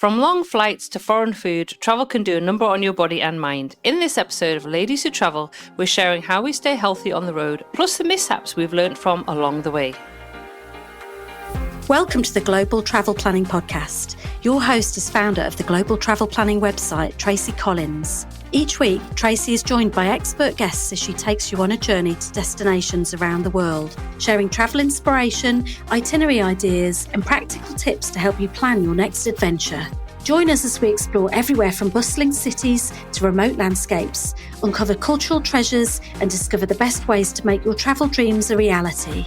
From long flights to foreign food, travel can do a number on your body and mind. In this episode of Ladies Who Travel, we're sharing how we stay healthy on the road, plus the mishaps we've learned from along the way. Welcome to the Global Travel Planning Podcast. Your host is founder of the Global Travel Planning website, Tracy Collins. Each week, Tracy is joined by expert guests as she takes you on a journey to destinations around the world, sharing travel inspiration, itinerary ideas, and practical tips to help you plan your next adventure. Join us as we explore everywhere from bustling cities to remote landscapes, uncover cultural treasures, and discover the best ways to make your travel dreams a reality.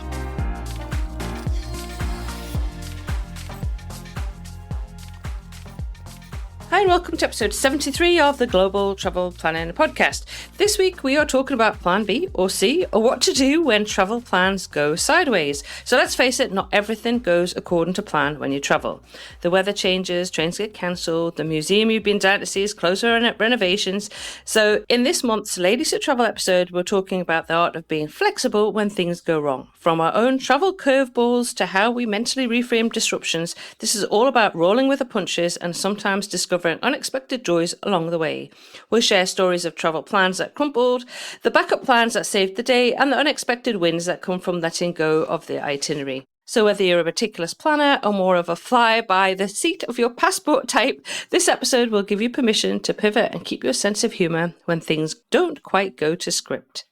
Hi and welcome to episode 73 of the Global Travel Planning Podcast. This week we are talking about Plan B or C, or what to do when travel plans go sideways. So let's face it, not everything goes according to plan when you travel. The weather changes, trains get cancelled, the museum you've been down to see is closing renovations. So in this month's Ladies Who Travel episode, we're talking about the art of being flexible when things go wrong. From our own travel curveballs to how we mentally reframe disruptions, this is all about rolling with the punches and sometimes discovering unexpected joys along the way. We'll share stories of travel plans that crumbled, the backup plans that saved the day, and the unexpected wins that come from letting go of the itinerary. So whether you're a meticulous planner or more of a fly by the seat of your passport type, this episode will give you permission to pivot and keep your sense of humour when things don't quite go to script.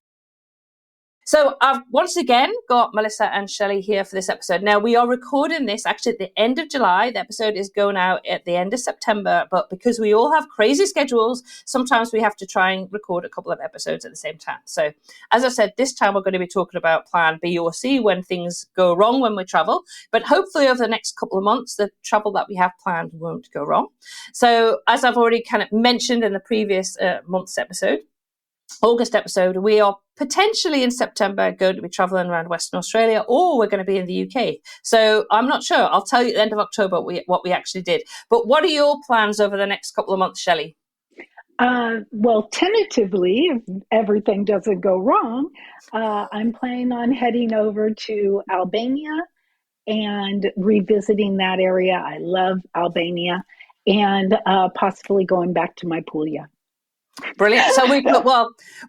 So I've once again got Melissa and Shelly here for this episode. Now, we are recording this actually at the end of July. The episode is going out at the end of September, but because we all have crazy schedules, sometimes we have to try and record a couple of episodes at the same time. So as I said, this time we're going to be talking about Plan B or C when things go wrong when we travel. But hopefully over the next couple of months, the travel that we have planned won't go wrong. So as I've already kind of mentioned in the previous month's episode, August episode, we are potentially in September going to be traveling around Western Australia, or we're going to be in the UK. So I'm not sure. I'll tell you at the end of October what we actually did. But what are your plans over the next couple of months, Shelley? Well, tentatively, if everything doesn't go wrong, I'm planning on heading over to Albania and revisiting that area. I love Albania, and possibly going back to my Puglia. Brilliant. So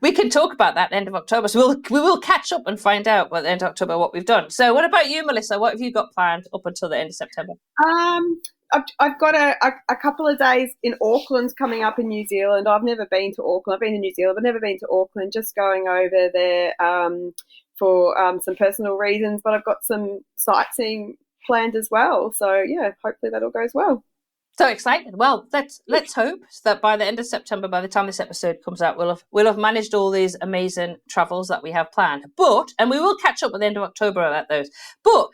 we can talk about that at the end of October. So we will catch up and find out at the end of October what we've done. So what about you, Melissa? What have you got planned up until the end of September? I've got a couple of days in Auckland coming up in New Zealand. I've never been to Auckland. I've been to New Zealand, but never been to Auckland. Just going over there for some personal reasons. But I've got some sightseeing planned as well. So yeah, hopefully that all goes well. So excited. Well, let's hope that by the end of September, by the time this episode comes out, we'll have managed all these amazing travels that we have planned. And we will catch up at the end of October about those. But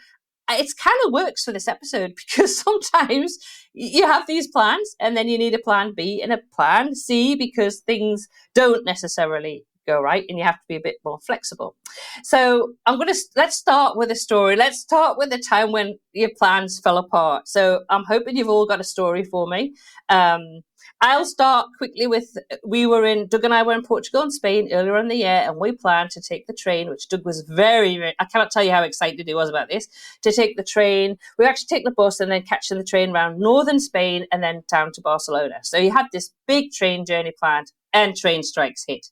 it kind of works for this episode because sometimes you have these plans and then you need a plan B and a plan C because things don't necessarily go right and you have to be a bit more flexible. So let's start with a story. Let's start with the time when your plans fell apart. So I'm hoping you've all got a story for me. I'll start quickly with, Doug and I were in Portugal and Spain earlier in the year, and we planned to take the train, which Doug was very, very, I cannot tell you how excited he was about this, to take the train. We actually take the bus and then catching the train around northern Spain and then down to Barcelona. So you had this big train journey planned and train strikes hit.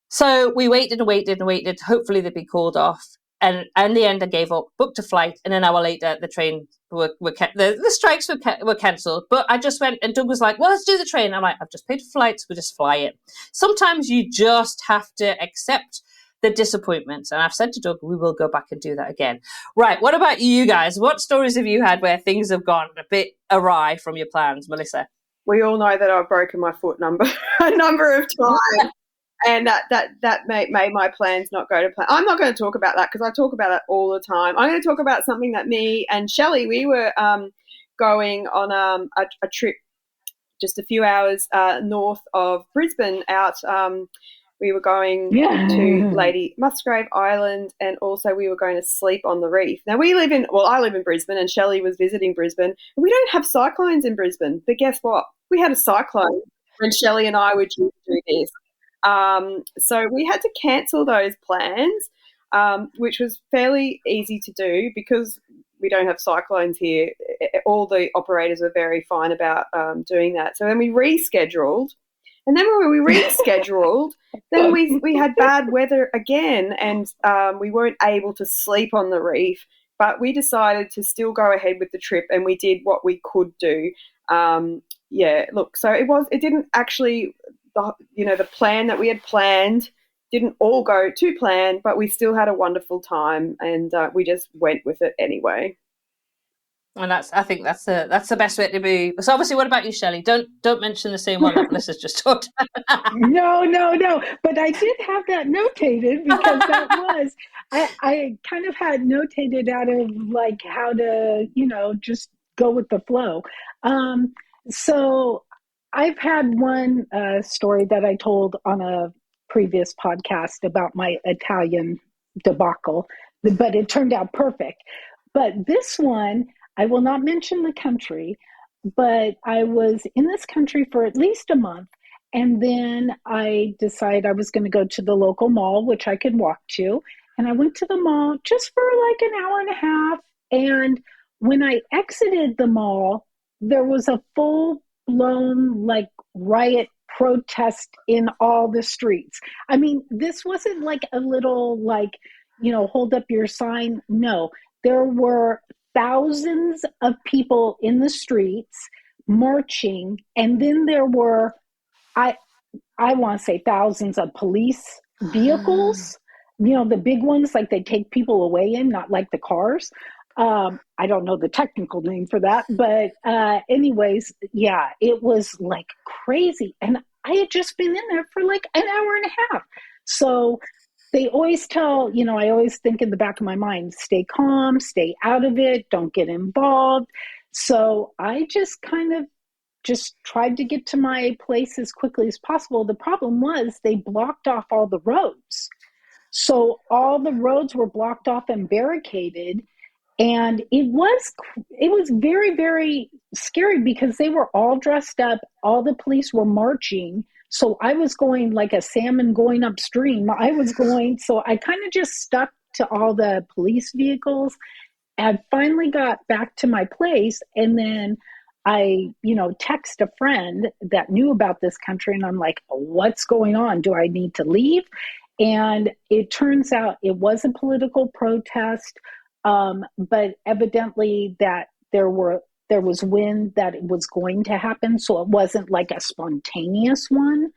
So we waited and waited and waited. Hopefully they'd be called off. And in the end, I gave up, booked a flight, and an hour later, the train the strikes were cancelled. But I just went, and Doug was like, "Well, let's do the train." I'm like, "I've just paid for flights, we'll just fly it." Sometimes you just have to accept the disappointments. And I've said to Doug, we will go back and do that again. Right. What about you guys? What stories have you had where things have gone a bit awry from your plans, Melissa? We all know that I've broken my foot a number of times. And that made my plans not go to plan. I'm not going to talk about that because I talk about it all the time. I'm going to talk about something that me and Shelly, we were going on a trip just a few hours north of Brisbane out. We were going to Lady Musgrave Island, and also we were going to sleep on the reef. Now I live in Brisbane, and Shelly was visiting Brisbane. We don't have cyclones in Brisbane, but guess what? We had a cyclone when Shelly and I were due to do this. So we had to cancel those plans, which was fairly easy to do because we don't have cyclones here. All the operators were very fine about doing that. So then we rescheduled. And then when we rescheduled, then we had bad weather again, and we weren't able to sleep on the reef. But we decided to still go ahead with the trip, and we did what we could do. Look, so it didn't actually, the plan that we had planned didn't all go to plan, but we still had a wonderful time, and we just went with it anyway. And I think that's the best way to be. So obviously, what about you, Shelley? Don't mention the same one that Melissa's just talked about. No. But I did have that notated, because that was, I kind of had notated out of like how to, just go with the flow. So I've had one story that I told on a previous podcast about my Italian debacle, but it turned out perfect. But this one, I will not mention the country, but I was in this country for at least a month. And then I decided I was going to go to the local mall, which I could walk to. And I went to the mall just for like an hour and a half. And when I exited the mall, there was a full-blown like riot protest in all the streets. I mean, this wasn't like a little like, hold up your sign. No, there were thousands of people in the streets marching, and then there were, I want to say, thousands of police vehicles, the big ones, like they take people away in, not like the cars. I don't know the technical name for that, but anyways, yeah, it was like crazy. And I had just been in there for like an hour and a half. So they always tell, I always think in the back of my mind, stay calm, stay out of it, don't get involved. So I just kind of tried to get to my place as quickly as possible. The problem was they blocked off all the roads. So all the roads were blocked off and barricaded. And it was very, very scary, because they were all dressed up. All the police were marching. So I was going like a salmon going upstream. So I kind of just stuck to all the police vehicles. I finally got back to my place, and then I, text a friend that knew about this country, and I'm like, what's going on? Do I need to leave? And it turns out it was a political protest, but evidently that there was wind that it was going to happen. So it wasn't like a spontaneous one.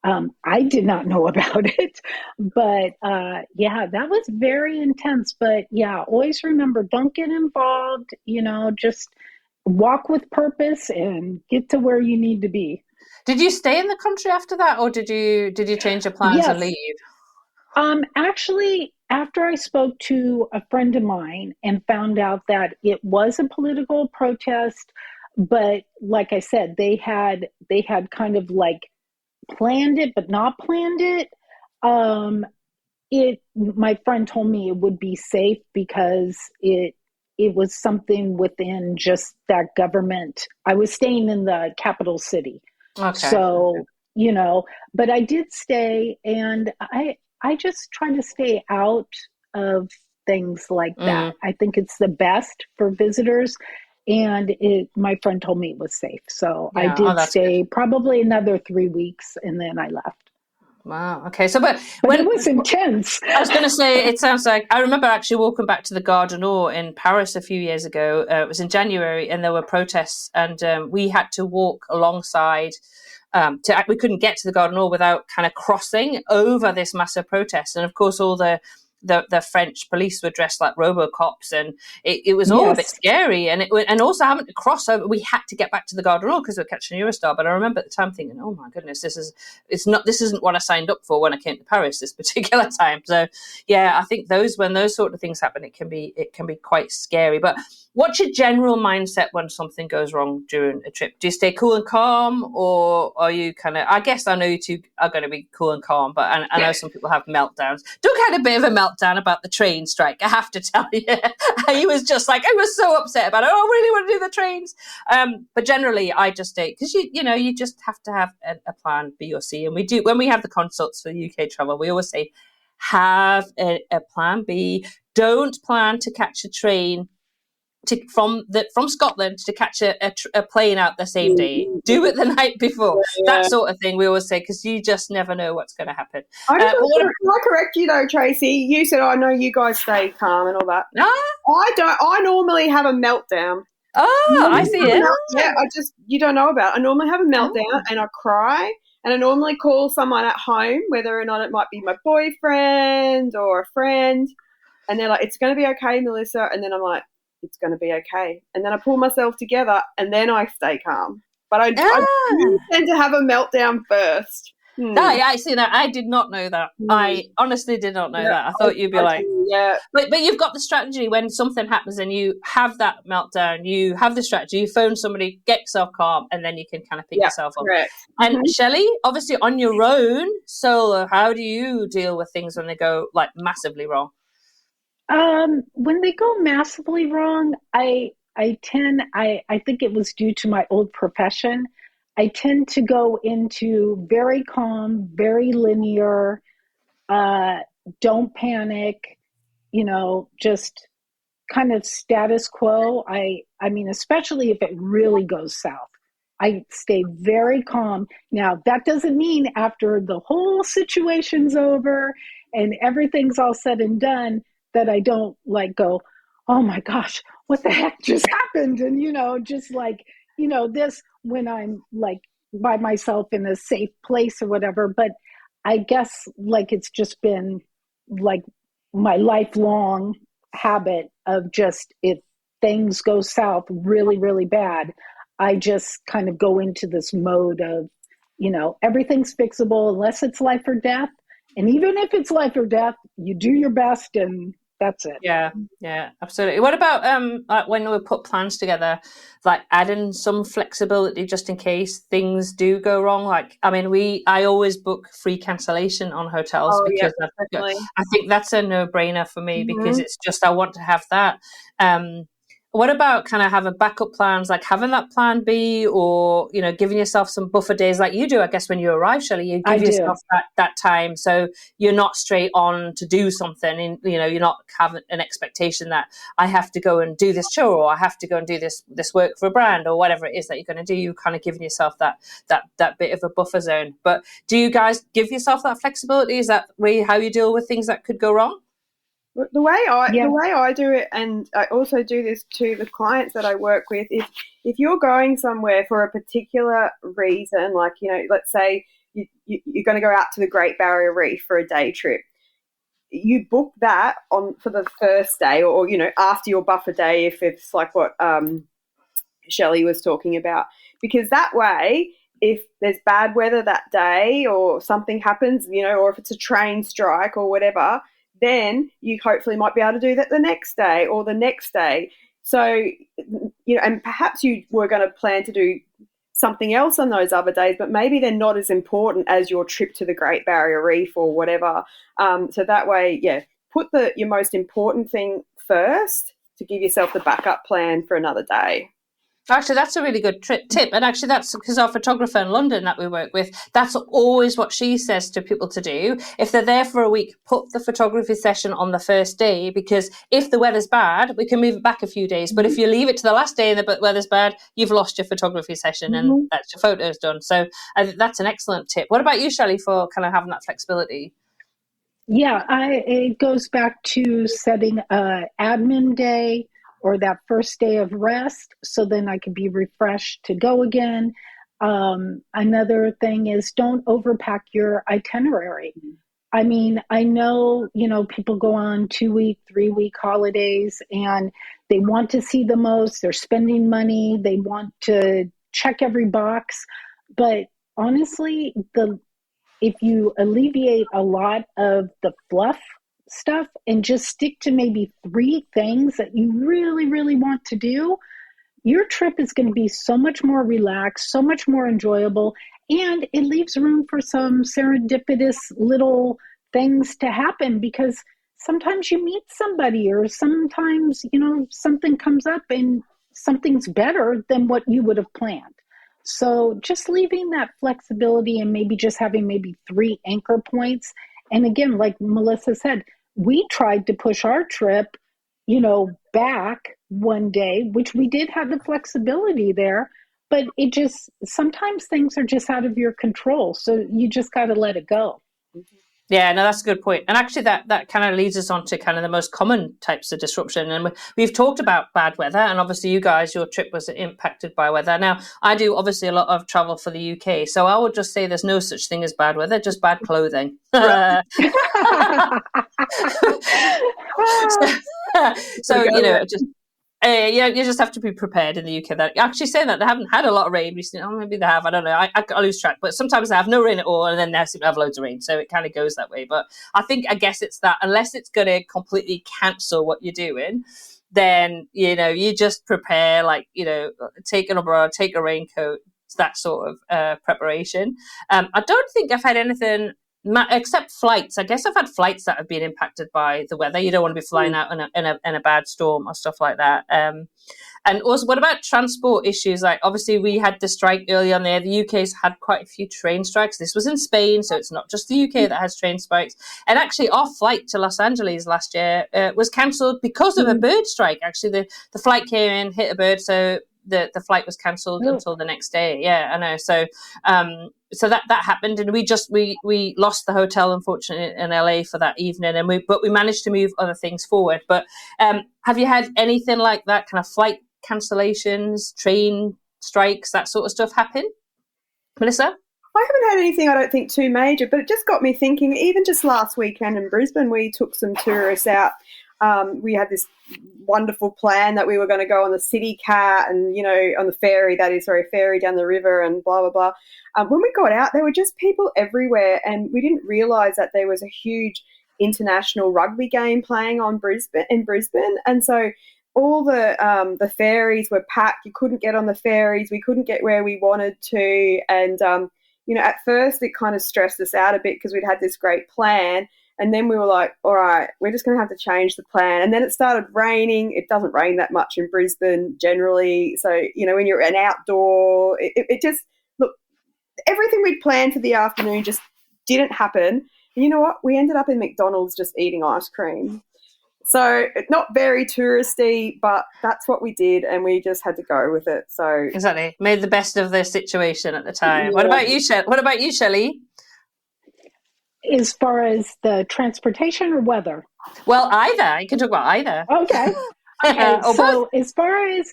I did not know about it, but that was very intense. But yeah, always remember, don't get involved, just walk with purpose and get to where you need to be. Did you stay in the country after that, or did you change your plans and leave? Actually, after I spoke to a friend of mine and found out that it was a political protest, but like I said, they had kind of like planned it, but not planned it. My friend told me it would be safe because it was something within just that government. I was staying in the capital city. Okay. So, but I did stay, and I just try to stay out of things like that. I think it's the best for visitors. And my friend told me it was safe. So I did stay probably another 3 weeks, and then I left. Wow. Okay. So, but it was intense. I was going to say, it sounds like, I remember actually walking back to the Gare du Nord in Paris a few years ago. It was in January, and there were protests, and we had to walk alongside. We couldn't get to the Gare du Nord without kind of crossing over this massive protest. And of course, all the French police were dressed like RoboCops, and it was all a bit scary. And also having to cross over, we had to get back to the Gare du Nord because we were catching Eurostar. But I remember at the time thinking, oh my goodness, this isn't what I signed up for when I came to Paris this particular time. So yeah, I think when those sort of things happen, it can be quite scary. But what's your general mindset when something goes wrong during a trip? Do you stay cool and calm, or are you kind of, I guess I know you two are going to be cool and calm, but I know some people have meltdowns. Doug had a bit of a meltdown about the train strike, I have to tell you. He was just like, I was so upset about it. I really want to do the trains. But generally, I just stay, because you just have to have a plan B or C. And we do, when we have the consults for UK travel, we always say, have a plan B. Don't plan to catch a train from Scotland to catch a plane out the same day. Do it the night before. Yeah. That sort of thing we always say, because you just never know what's going to happen. Can I correct you though, Tracy? You said, I know you guys stay calm and all that. I don't. I normally have a meltdown. Oh, I see it. Yeah, you don't know about it. I normally have a meltdown and I cry, and I normally call someone at home, whether or not it might be my boyfriend or a friend, and they're like, "It's going to be okay, Melissa," and then I'm like, "It's going to be okay," and then I pull myself together and then I stay calm. But I do tend to have a meltdown first. No, I see that. I did not know that. I honestly did not know that. I thought you'd be like, yeah. But you've got the strategy when something happens and you have that meltdown. You have the strategy. You phone somebody, get yourself calm, and then you can kind of pick yourself up. Correct. And Shelly, obviously on your own solo, how do you deal with things when they go like massively wrong? When they go massively wrong, I think it was due to my old profession. I tend to go into very calm, very linear, don't panic, just kind of status quo. I mean, especially if it really goes south, I stay very calm. Now, that doesn't mean after the whole situation's over and everything's all said and done that I don't go, oh my gosh, what the heck just happened? And, just this when I'm by myself in a safe place or whatever. But I guess it's just been my lifelong habit of just, if things go south really, really bad, I just kind of go into this mode of, everything's fixable unless it's life or death. And even if it's life or death, you do your best and that's it. Yeah, absolutely. What about when we put plans together, adding some flexibility just in case things do go wrong? I always book free cancellation on hotels because I think that's a no-brainer for me because it's just I want to have that. What about kind of having backup plans, like having that plan B, or giving yourself some buffer days like you do? I guess when you arrive, Shelly, you give yourself that time, so you're not straight on to do something, and you're not having an expectation that I have to go and do this chore, or I have to go and do this work for a brand, or whatever it is that you're going to do. You're kind of giving yourself that bit of a buffer zone. But do you guys give yourself that flexibility? Is that how you deal with things that could go wrong? The way I do it, and I also do this to the clients that I work with, is if you're going somewhere for a particular reason, let's say you're going to go out to the Great Barrier Reef for a day trip, you book that for the first day, or after your buffer day, if it's like what Shelly was talking about, because that way, if there's bad weather that day or something happens, or if it's a train strike or whatever, then you hopefully might be able to do that the next day or the next day. So, and perhaps you were going to plan to do something else on those other days, but maybe they're not as important as your trip to the Great Barrier Reef or whatever. So that way, put your most important thing first to give yourself the backup plan for another day. Actually, that's a really good tip. And actually, that's because our photographer in London that we work with, that's always what she says to people to do. If they're there for a week, put the photography session on the first day, because if the weather's bad, we can move it back a few days. But if you leave it to the last day and the weather's bad, you've lost your photography session and that's your photos done. So I think that's an excellent tip. What about you, Shelly, for kind of having that flexibility? Yeah, it goes back to setting an admin day or that first day of rest, so then I could be refreshed to go again. Another thing is don't overpack your itinerary. I mean, I know, people go on 2-week, 3-week holidays and they want to see the most, they're spending money, they want to check every box. But honestly, if you alleviate a lot of the fluff stuff and just stick to maybe 3 things that you really, really want to do, your trip is going to be so much more relaxed, so much more enjoyable, and it leaves room for some serendipitous little things to happen, because sometimes you meet somebody, or sometimes, something comes up and something's better than what you would have planned. So just leaving that flexibility and maybe just having maybe 3 anchor points. And again, like Melissa said, we tried to push our trip back one day, which we did have the flexibility there, but it just, sometimes things are just out of your control. So you just got to let it go. Yeah, no, that's a good point. And actually that kind of leads us on to kind of the most common types of disruption. And we've talked about bad weather, and obviously you guys, your trip was impacted by weather. Now, I do obviously a lot of travel for the UK, so I would just say there's no such thing as bad weather, just bad clothing. so just you just have to be prepared in the UK. That actually saying that they haven't had a lot of rain recently. Oh, maybe they have. I don't know. I lose track. But sometimes they have no rain at all, and then they seem to have loads of rain. So it kind of goes that way. But I guess it's that unless it's going to completely cancel what you're doing, then you just prepare. Take an umbrella, take a raincoat. That sort of preparation. I don't think I've had anything. Except flights. I guess I've had flights that have been impacted by the weather. You don't want to be flying out in a bad storm or stuff like that. And also, what about transport issues? Like, obviously, we had the strike early on there. The UK's had quite a few train strikes. This was in Spain, so it's not just the UK that has train strikes. And actually, our flight to Los Angeles last year was cancelled because of a bird strike. Actually, the flight came in, hit a bird, so the flight was cancelled until the next day. Yeah, I know. So that happened, and we lost the hotel, unfortunately, in LA for that evening, but we managed to move other things forward. But have you had anything like that, kind of flight cancellations, train strikes, that sort of stuff happen, Melissa? I haven't had anything, I don't think, too major, but it just got me thinking. Even just last weekend in Brisbane, we took some tourists out. We had this wonderful plan that we were going to go on the city cat and, on the ferry, ferry down the river and blah, blah, blah. When we got out, there were just people everywhere, and we didn't realise that there was a huge international rugby game playing in Brisbane. And so all the ferries were packed. You couldn't get on the ferries. We couldn't get where we wanted to. And, at first it kind of stressed us out a bit because we'd had this great plan. And then we were like, all right, we're just going to have to change the plan. And then it started raining. It doesn't rain that much in Brisbane generally. So, when you're an outdoor, it just, look, everything we'd planned for the afternoon just didn't happen. And you know what? We ended up in McDonald's just eating ice cream. So not very touristy, but that's what we did, and we just had to go with it. So exactly, made the best of the situation at the time. Yeah. What about you, Shelly? As far as the transportation or weather? Well, either. You can talk about either. Okay. So as far as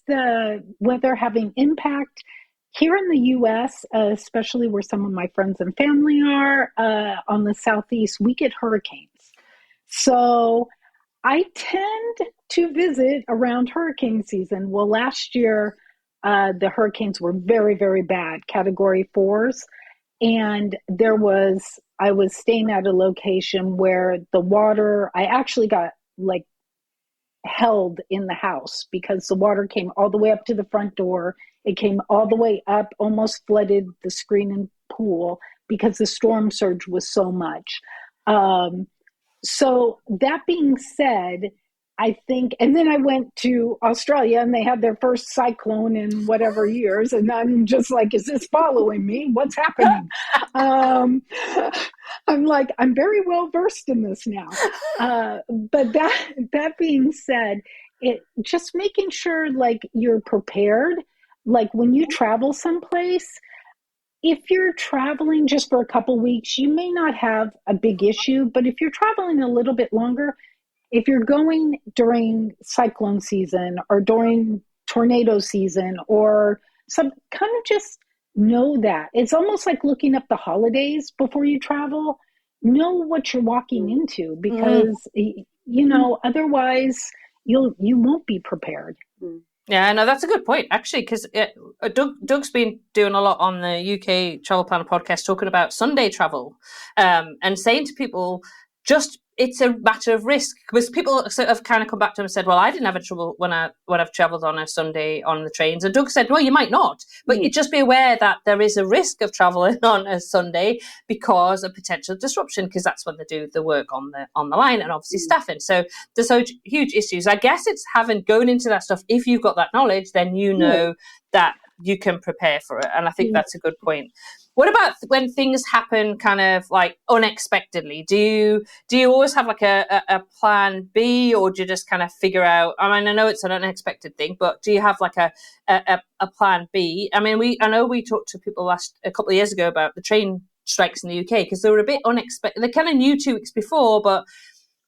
the weather having impact here in the U.S., especially where some of my friends and family are on the Southeast, we get hurricanes. So I tend to visit around hurricane season. Well, last year the hurricanes were very, very bad, Category 4s. And I was staying at a location where the water, I actually got held in the house because the water came all the way up to the front door. It came all the way up, almost flooded the screen and pool because the storm surge was so much. So that being said, I think, and then I went to Australia and they had their first cyclone in whatever years. And I'm just like, is this following me? What's happening? I'm like, I'm very well versed in this now. But that being said, it just making sure you're prepared. When you travel someplace, if you're traveling just for a couple weeks, you may not have a big issue. But if you're traveling a little bit longer, if you're going during cyclone season or during tornado season or some kind of, just know that. It's almost like looking up the holidays before you travel. Know what you're walking into because, otherwise you won't be prepared. Yeah, no, that's a good point, actually, because Doug's been doing a lot on the UK Travel Planner podcast talking about Sunday travel and saying to people, it's a matter of risk, because people sort of kind of come back to him and said, well, I didn't have any trouble when I've travelled on a Sunday on the trains. And Doug said, well, you might not, but you just be aware that there is a risk of travelling on a Sunday because of potential disruption, because that's when they do the work on the line and obviously staffing. So there's huge issues. I guess it's going into that stuff. If you've got that knowledge, then you know that you can prepare for it. And I think that's a good point. What about when things happen kind of like unexpectedly? Do you always have like a plan B, or do you just kind of figure out? I mean, I know it's an unexpected thing, but do you have like a plan B? I mean, I know we talked to people a couple of years ago about the train strikes in the UK, because they were a bit unexpected. They kind of knew 2 weeks before, but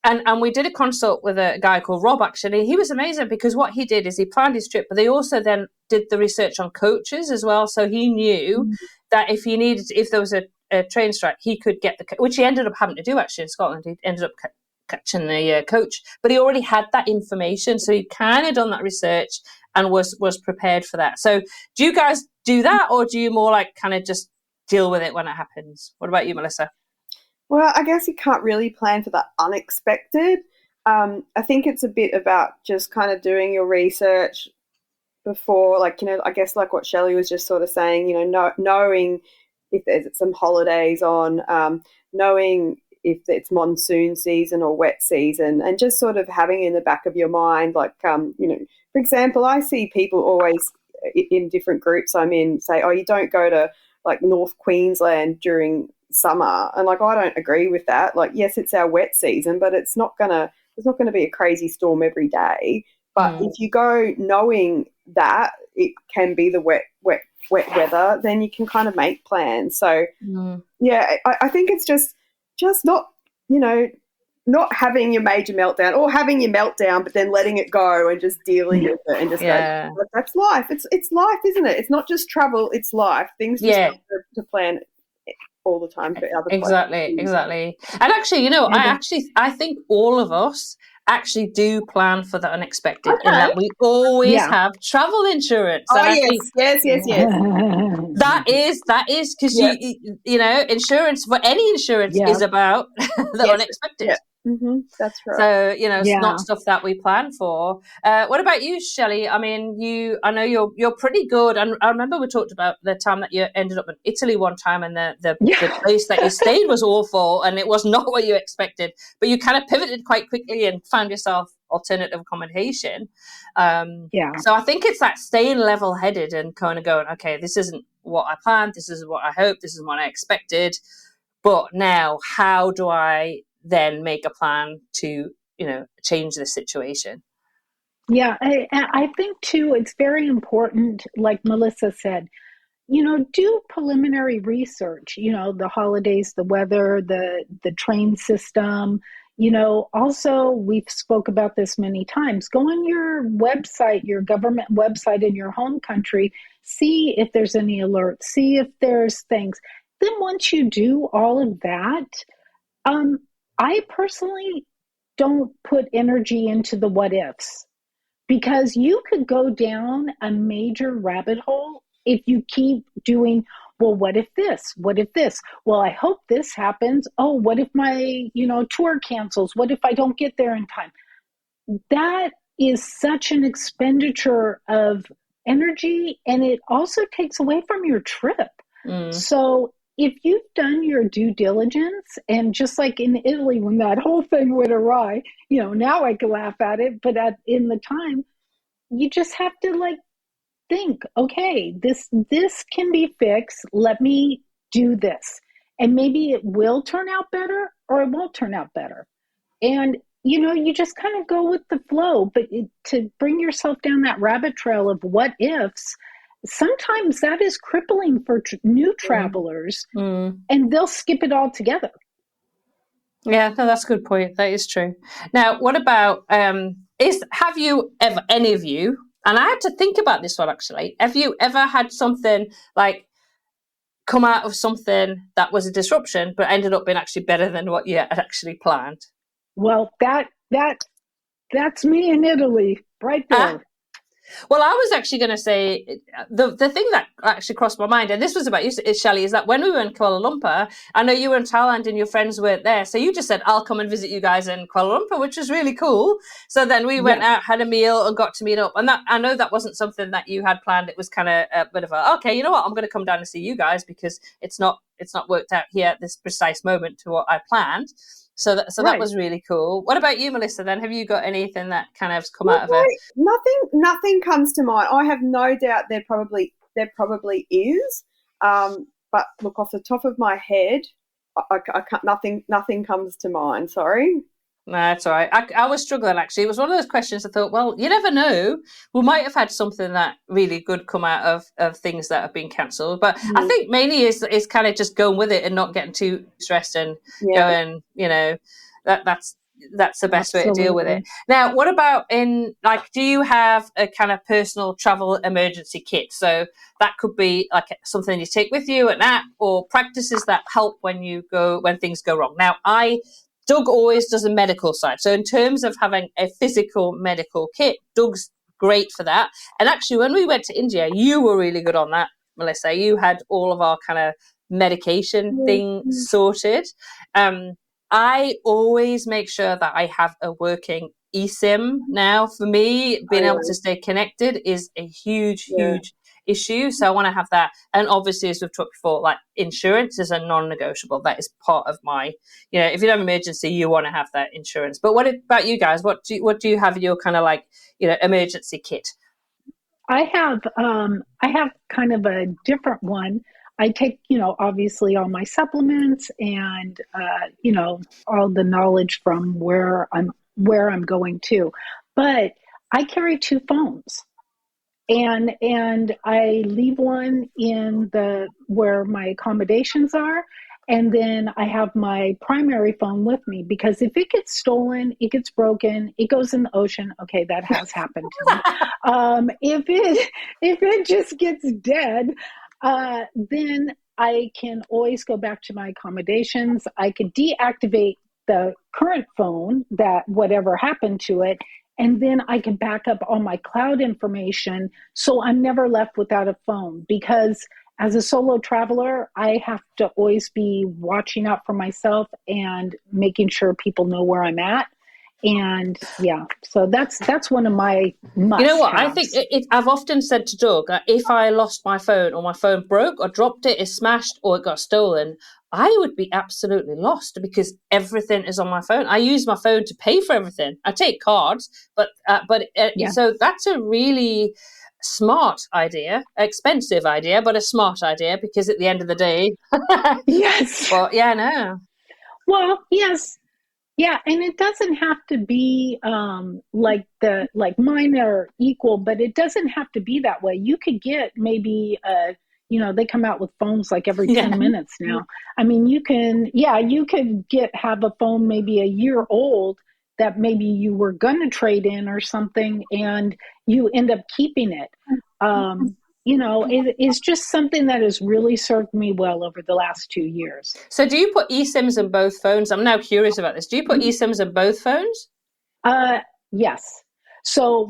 and we did a consult with a guy called Rob, actually. He was amazing, because what he did is he planned his trip, but they also then did the research on coaches as well. So he knew that if there was a train strike, he could get which he ended up having to do actually in Scotland. He ended up catching the coach, but he already had that information. So he kind of done that research and was prepared for that. So do you guys do that, or do you more like kind of just deal with it when it happens? What about you, Melissa? Well, I guess you can't really plan for the unexpected. I think it's a bit about just kind of doing your research before, like, I guess like what Shelly was just sort of saying, knowing if there's some holidays on, knowing if it's monsoon season or wet season, and just sort of having in the back of your mind, like, for example, I see people always in different groups I'm in say, oh, you don't go to like North Queensland during summer, and like I don't agree with that. Like, yes, it's our wet season, but there's not gonna be a crazy storm every day. But if you go knowing that it can be the wet weather, then you can kind of make plans. So yeah, I think it's just not not having your major meltdown, or having your meltdown but then letting it go and just dealing with it and just go, look, that's life. It's life, isn't it? It's not just travel, it's life. Things just have to plan all the time for other exactly. And actually, I think all of us actually do plan for the unexpected, in that we always have travel insurance. Oh, and yes. That is because insurance, for any insurance, is about the unexpected. Yeah. Mm-hmm. That's right. So it's not stuff that we plan for. What about you, Shelley? I mean, I know you're pretty good. And I remember we talked about the time that you ended up in Italy one time, and the place that you stayed was awful, and it was not what you expected. But you kind of pivoted quite quickly and found yourself alternative accommodation. So I think it's that staying level-headed and kind of going, okay, this isn't what I planned. This isn't what I hoped. This is what I expected. But now, how do I then make a plan to change the situation? I think too it's very important, like Melissa said, do preliminary research, the holidays, the weather, the train system. Also, we've spoke about this many times. Go on your website, your government website in your home country, see if there's any alerts, see if there's things. Then once you do all of that, I personally don't put energy into the what ifs, because you could go down a major rabbit hole if you keep doing, well, what if this? What if this? Well, I hope this happens. Oh, what if my, tour cancels? What if I don't get there in time? That is such an expenditure of energy, and it also takes away from your trip. So if you've done your due diligence, and just like in Italy, when that whole thing went awry, now I can laugh at it, but in the time, you just have to think, okay, this can be fixed. Let me do this. And maybe it will turn out better, or it won't turn out better. And, you just kind of go with the flow, but to bring yourself down that rabbit trail of what ifs, sometimes that is crippling for new travelers, and they'll skip it all together. Yeah, no, that's a good point. That is true. Now, what about, have you ever, any of you, and I had to think about this one actually, have you ever had something like come out of something that was a disruption, but ended up being actually better than what you had actually planned? Well, that's me in Italy right there. Well, I was actually going to say the thing that actually crossed my mind, and this was about you, Shelly, is that when we were in Kuala Lumpur, I know you were in Thailand and your friends weren't there. So you just said, I'll come and visit you guys in Kuala Lumpur, which was really cool. So then we went out, had a meal, and got to meet up. And that, I know that wasn't something that you had planned. It was kind of a bit of okay, you know what? I'm going to come down and see you guys because it's not worked out here at this precise moment to what I planned. So that was really cool. What about you, Melissa, then? Have you got anything that kind of come out of it? Nothing comes to mind. I have no doubt there there probably is. But look, off the top of my head, I can't, nothing comes to mind. Sorry. No, that's all right. I was struggling, actually. It was one of those questions I thought, well, you never know. We might have had something that really good come out of things that have been cancelled. But I think mainly is kind of just going with it and not getting too stressed and going, that's the best way to deal with it. Now, what about do you have a kind of personal travel emergency kit? So that could be like something you take with you, an app, or practices that help when things go wrong. Now, Doug always does a medical side. So in terms of having a physical medical kit, Doug's great for that. And actually, when we went to India, you were really good on that, Melissa. You had all of our kind of medication thing sorted. I always make sure that I have a working eSIM now. For me, being able to stay connected is a huge issue. So I want to have that. And obviously, as we've talked before, like insurance is a non-negotiable. That is part of my, if you have an emergency, you want to have that insurance. But what about you guys? What do you have in your kind of like, emergency kit? I have kind of a different one. I take, obviously all my supplements and, all the knowledge from where I'm going to, but I carry 2 phones. And I leave one in where my accommodations are, and then I have my primary phone with me, because if it gets stolen, it gets broken, it goes in the ocean. Okay, that has happened to me. If it just gets dead, then I can always go back to my accommodations. I could deactivate the current phone, that whatever happened to it, and then I can back up all my cloud information, so I'm never left without a phone. Because as a solo traveler, I have to always be watching out for myself and making sure people know where I'm at. And so that's one of my must-haves. You know what? I think I've often said to Doug, if I lost my phone, or my phone broke or dropped it smashed, or it got stolen, I would be absolutely lost, because everything is on my phone. I use my phone to pay for everything. I take cards, but so that's a really smart idea, expensive idea, but a smart idea, because at the end of the day, yes. Well, no. Well, yes. Yeah, and it doesn't have to be like mine are equal, but it doesn't have to be that way. You could get maybe they come out with phones like every 10 minutes now. I mean, you could have a phone maybe a year old that maybe you were going to trade in or something, and you end up keeping it. It's just something that has really served me well over the last 2 years. So do you put eSIMs in both phones? I'm now curious about this. Do you put eSIMs in both phones? Yes. So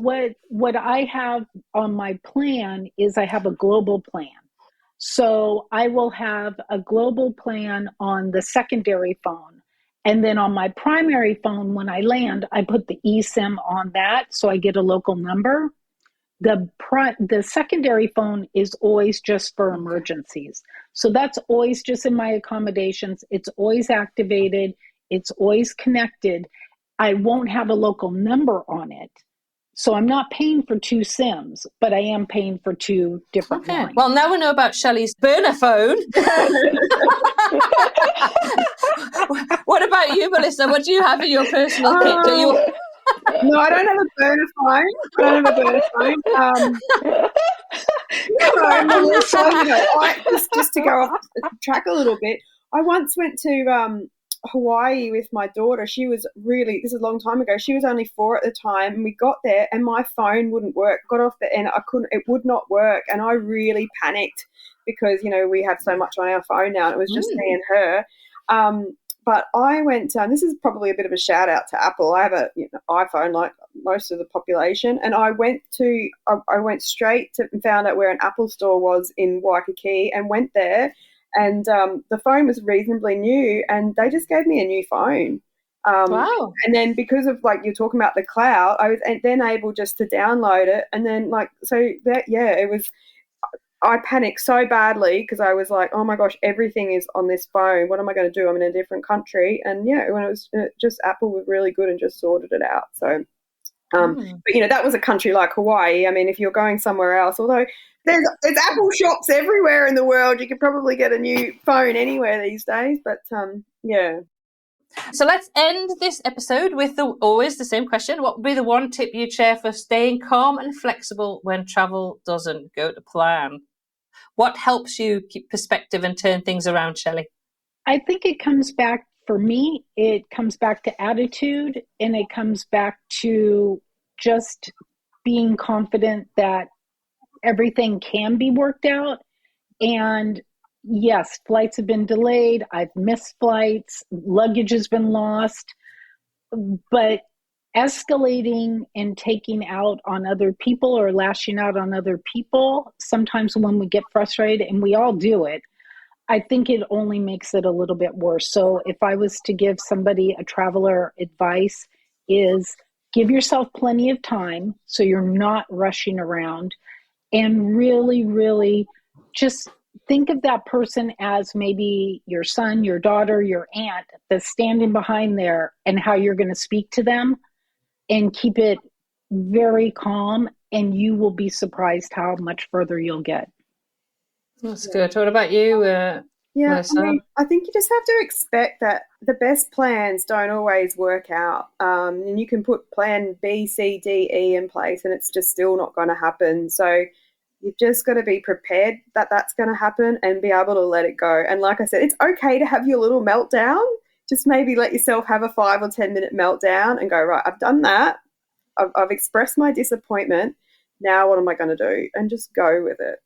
what I have on my plan is I have a global plan. So I will have a global plan on the secondary phone. And then on my primary phone, when I land, I put the eSIM on that, so I get a local number. The secondary phone is always just for emergencies. So that's always just in my accommodations. It's always activated. It's always connected. I won't have a local number on it. So I'm not paying for 2 SIMs, but I am paying for 2 different lines. Well, now we know about Shelly's burner phone. What about you, Melissa? What do you have in your personal kit? No, I don't have a burner phone. Melissa, just to go off track a little bit, I once went to Hawaii with my daughter. This is a long time ago. She was only 4 at the time, and we got there and my phone wouldn't work. Got off and it would not work, and I really panicked, because we have so much on our phone now, and it was just me and her. But I went, this is probably a bit of a shout out to Apple. I have an iPhone like most of the population, and I went straight to and found out where an Apple store was in Waikiki, and went there, and the phone was reasonably new, and they just gave me a new phone. Wow. And then because of you're talking about the cloud, I was then able just to download it, and then it was. I panicked so badly, because I was like, oh my gosh, everything is on this phone. What am I going to do? I'm in a different country. And when it was just Apple was really good and just sorted it out. So, but that was a country like Hawaii. I mean, if you're going somewhere else, although There's Apple shops everywhere in the world. You could probably get a new phone anywhere these days. But yeah. So let's end this episode with always the same question. What would be the one tip you'd share for staying calm and flexible when travel doesn't go to plan? What helps you keep perspective and turn things around, Shelly? I think it comes back, for me, it comes back to attitude, and it comes back to just being confident that everything can be worked out. And yes, flights have been delayed. I've missed flights. Luggage has been lost. But escalating and taking out on other people or lashing out on other people, sometimes when we get frustrated, and we all do it, I think it only makes it a little bit worse. So if I was to give somebody, a traveler, advice, is give yourself plenty of time so you're not rushing around, and really, really just think of that person as maybe your son, your daughter, your aunt that's standing behind there, and how you're going to speak to them, and keep it very calm, and you will be surprised how much further you'll get. That's good. What about you, Melissa? I think you just have to expect that the best plans don't always work out. And you can put plan B, C, D, E in place, and it's just still not going to happen. So you've just got to be prepared that that's going to happen and be able to let it go. And like I said, it's okay to have your little meltdown. Just maybe let yourself have a 5 or 10 minute meltdown and go, right, I've done that. I've expressed my disappointment. Now what am I going to do? And just go with it.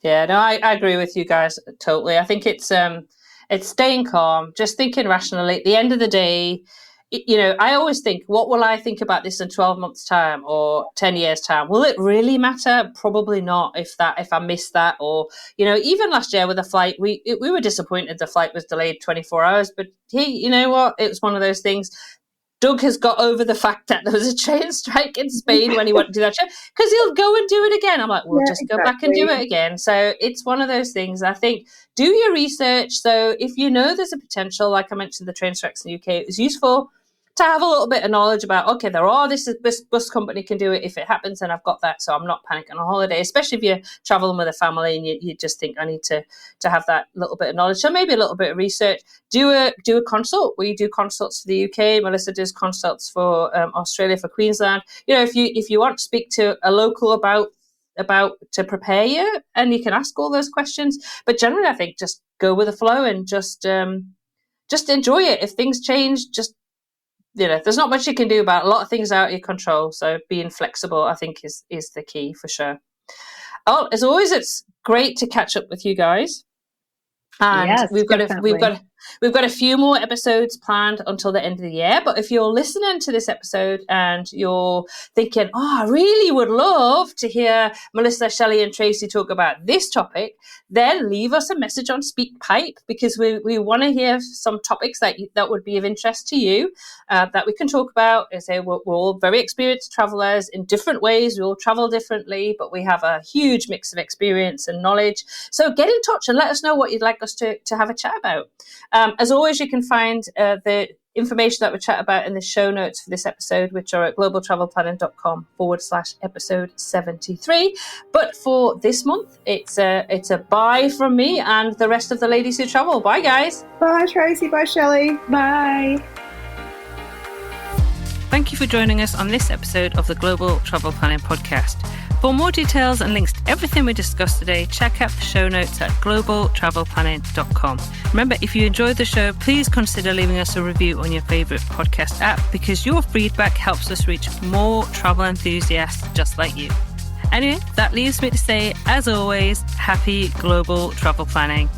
Yeah, no, I agree with you guys totally. I think it's staying calm, just thinking rationally. At the end of the day, I always think, what will I think about this in 12 months' time or 10 years' time? Will it really matter? Probably not. If I miss that, or even last year with a flight, we were disappointed the flight was delayed 24 hours. But you know what? It was one of those things. Doug has got over the fact that there was a train strike in Spain when he wanted to do that show, because he'll go and do it again. I'm like, we'll just go back and do it again. So it's one of those things. I think do your research. So if there's a potential, like I mentioned, the train strikes in the UK, it's useful to have a little bit of knowledge about, okay, this bus company can do it if it happens, and I've got that, so I'm not panicking on a holiday, especially if you're traveling with a family and you just think, I need to have that little bit of knowledge. So maybe a little bit of research. Do a consult. We do consults for the UK. Melissa does consults for Australia, for Queensland. If you want to speak to a local about to prepare you, and you can ask all those questions. But generally, I think just go with the flow and just enjoy it. If things change, just there's not much you can do about it. A lot of things out of your control. So being flexible, I think, is the key for sure. Oh, as always, it's great to catch up with you guys. And yes, we've got a few more episodes planned until the end of the year. But if you're listening to this episode and you're thinking, I really would love to hear Melissa, Shelly, and Tracy talk about this topic, then leave us a message on SpeakPipe, because we want to hear some topics that would be of interest to you, that we can talk about. I say we're all very experienced travelers in different ways. We all travel differently, but we have a huge mix of experience and knowledge. So get in touch and let us know what you'd like us to have a chat about. As always, you can find the information that we chat about in the show notes for this episode, which are at globaltravelplanning.com/episode 73. But for this month, it's a bye from me and the rest of the ladies who travel. Bye, guys. Bye, Tracy. Bye, Shelly. Bye. Thank you for joining us on this episode of the Global Travel Planning Podcast. For more details and links to everything we discussed today, check out the show notes at globaltravelplanning.com. Remember, if you enjoyed the show, please consider leaving us a review on your favourite podcast app, because your feedback helps us reach more travel enthusiasts just like you. Anyway, that leaves me to say, as always, happy global travel planning.